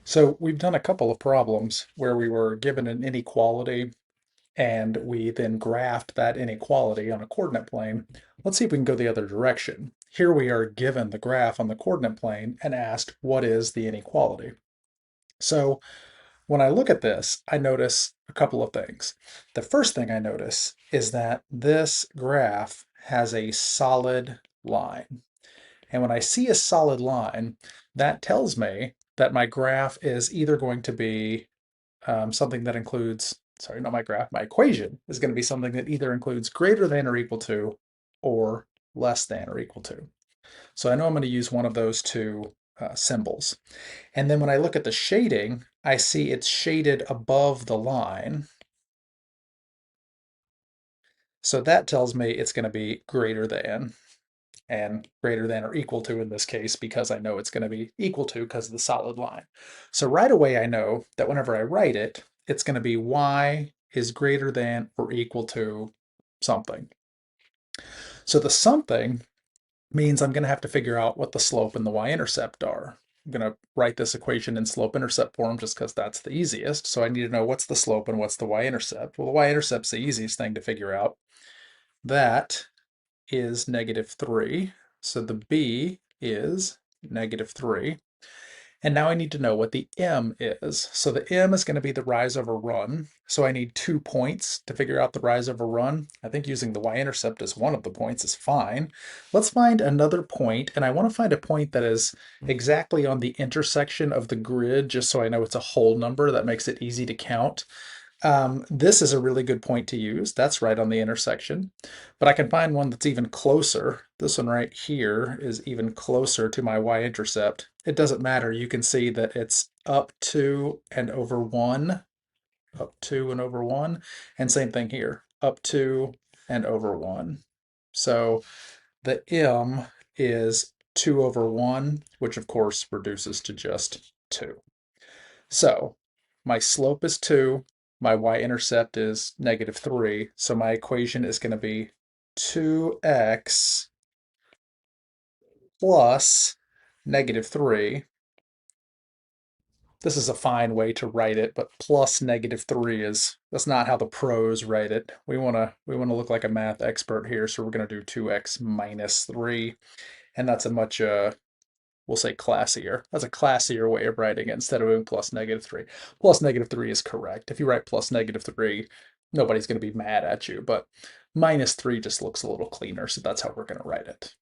So we've done a couple of problems where we were given an inequality and we then graphed that inequality on a coordinate plane. Let's see if we can go the other direction. Here we are given the graph on the coordinate plane and asked, what is the inequality? So when I look at this, I notice a couple of things. The first thing I notice is that this graph has a solid line. And when I see a solid line, that tells me that my graph is either going to be something that includes, sorry, not my graph, my equation is going to be something that either includes greater than or equal to or less than or equal to. So I know I'm going to use one of those two symbols. And then when I look at the shading, I see it's shaded above the line. So that tells me it's going to be greater than, and greater than or equal to in this case, because I know it's going to be equal to because of the solid line. So right away I know that whenever I write it, it's going to be y is greater than or equal to something. So the something means I'm going to have to figure out what the slope and the y-intercept are. I'm going to write this equation in slope-intercept form just because that's the easiest. So I need to know what's the slope and what's the y-intercept. Well, the y-intercept's the easiest thing to figure out. That is -3. So the b is -3. And now I need to know what the m is. So the m is going to be the rise over run. So I need 2 points to figure out the rise over run. I think using the y-intercept as one of the points is fine. Let's find another point, and I want to find a point that is exactly on the intersection of the grid, just so I know it's a whole number. That makes it easy to count. This is a really good point to use. That's right on the intersection. But I can find one that's even closer. This one right here is even closer to my y-intercept. It doesn't matter. You can see that it's up to and over 1, up to and over 1. And same thing here, up to and over 1. So the m is 2 over 1, which of course reduces to just 2. So my slope is 2, my y-intercept is -3, so my equation is going to be 2x plus -3. This is a fine way to write it, but plus -3 that's not how the pros write it. We want to look like a math expert here, so we're going to do 2x minus 3, and that's a much we'll say classier. That's a classier way of writing it instead of doing plus -3. Plus -3 is correct. If you write plus -3, nobody's going to be mad at you, but -3 just looks a little cleaner, so that's how we're going to write it.